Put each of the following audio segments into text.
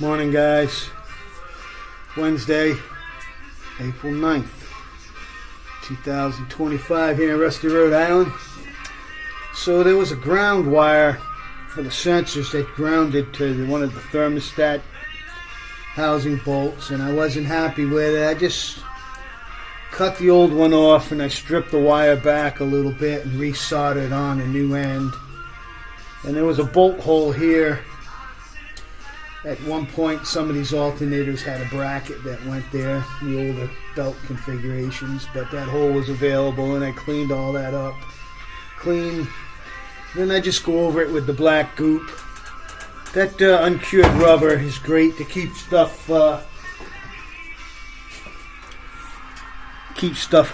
Morning, guys. Wednesday, April 9th, 2025 here in Rusty, Rhode Island. So there was a ground wire for the sensors that grounded to one of the thermostat housing bolts, and I wasn't happy with it. I just cut the old one off and I stripped the wire back a little bit and resoldered on a new end. And there was a bolt hole here. At one point, some of these alternators had a bracket that went there, the older belt configurations, but that hole was available and I cleaned all that up. Then I just go over it with the black goop. That uncured rubber is great to keep stuff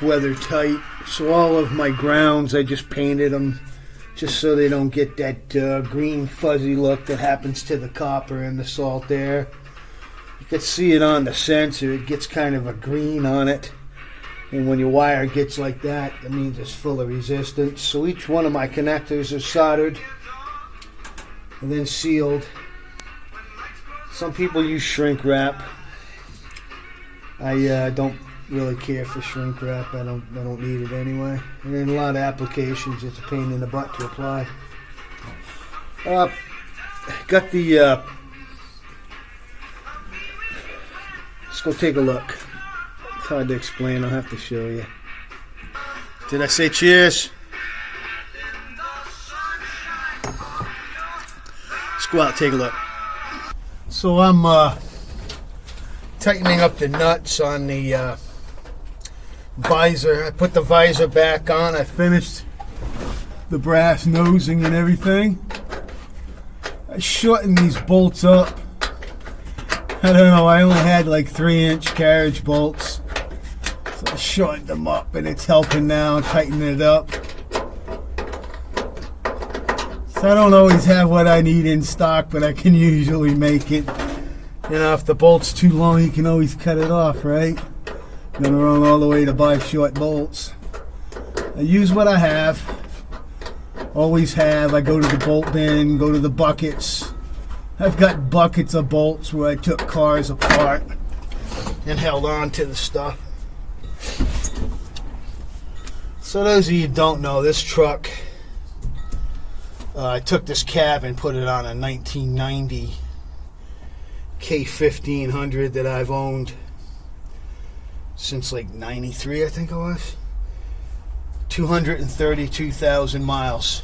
weather tight. So all of my grounds, I just painted them just so they don't get that green fuzzy look that happens to the copper and the salt there. You can see it on the sensor. It gets kind of a green on it. And when your wire gets like that, it means it's full of resistance. So each one of my connectors are soldered and then sealed. Some people use shrink wrap. I don't really care for shrink wrap. I don't need it anyway. And in a lot of applications, it's a pain in the butt to apply. Got the. Let's go take a look. It's hard to explain. I'll have to show you. Did I say cheers? Let's go out and take a look. So I'm tightening up the nuts on the visor. I put the visor back on. I finished the brass nosing and everything. I shortened these bolts up. I don't know, I only had like 3-inch carriage bolts. So I shortened them up and it's helping now, tightening it up. So I don't always have what I need in stock, but I can usually make it. You know, if the bolt's too long, you can always cut it off, right? I'm gonna run all the way to buy short bolts. I use what I have. Always have. I go to the bolt bin, go to the buckets. I've got buckets of bolts where I took cars apart and held on to the stuff. So those of you who don't know, this truck, I took this cab and put it on a 1990 K1500 that I've owned since like 93, I think it was. 232,000 miles.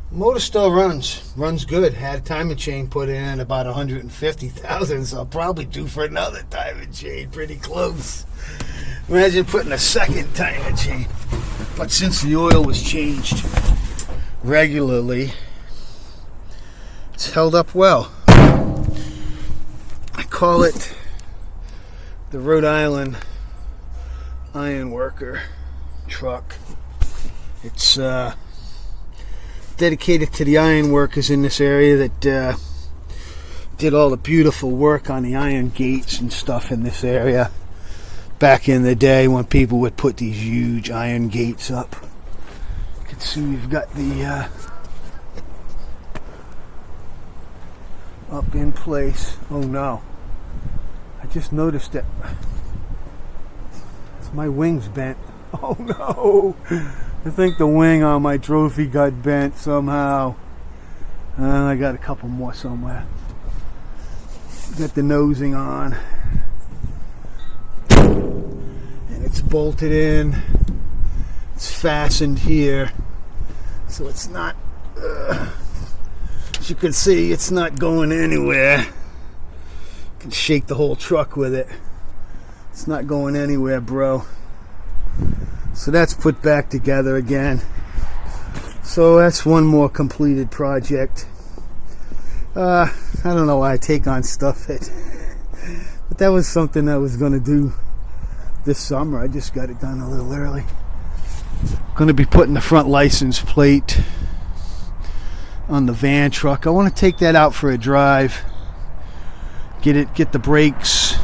Motor still runs good. Had a timing chain put in about 150,000, so I'll probably due for another timing chain, pretty close. Imagine putting a second timing chain. But since the oil was changed regularly, it's held up well. I call it the Rhode Island Iron Worker truck. It's dedicated to the iron workers in this area that did all the beautiful work on the iron gates and stuff in this area back in the day when people would put these huge iron gates up. You can see we've got the up in place. Oh no, I just noticed that my wing's bent. Oh no, I think the wing on my trophy got bent somehow. I got a couple more somewhere. Got the nosing on. And it's bolted in. It's fastened here. So it's not, as you can see, it's not going anywhere. You can shake the whole truck with it. It's not going anywhere, bro. So that's put back together again. So that's one more completed project. I don't know why I take on stuff but that was something I was going to do this summer. I just got it done a little early. Going to be putting the front license plate on the van truck. I want to take that out for a drive. Get the brakes.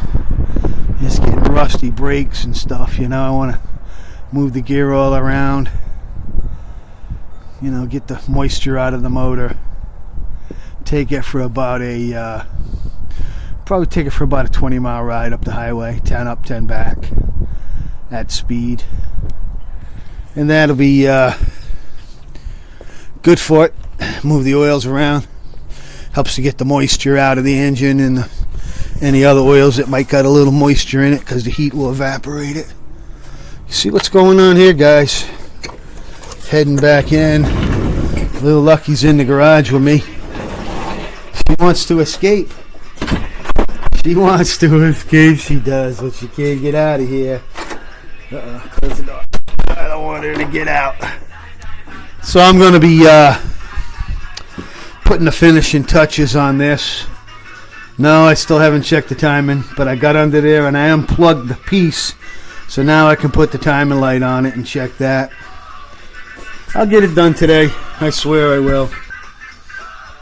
Just getting rusty brakes and stuff, you know. I want to move the gear all around, you know, get the moisture out of the motor, take it for about a Probably take it for about a 20-mile ride up the highway, 10 up, 10 back at speed. And that'll be good for it. Move the oils around. Helps to get the moisture out of the engine and any other oils that might got a little moisture in it, because the heat will evaporate it. You see what's going on here, guys? Heading back in. Little Lucky's in the garage with me. She wants to escape. She wants to escape, she does, but she can't get out of here. Close the door. I don't want her to get out. So I'm going to be putting the finishing touches on this. No, I still haven't checked the timing, but I got under there and I unplugged the piece. So now I can put the timing light on it and check that. I'll get it done today. I swear I will.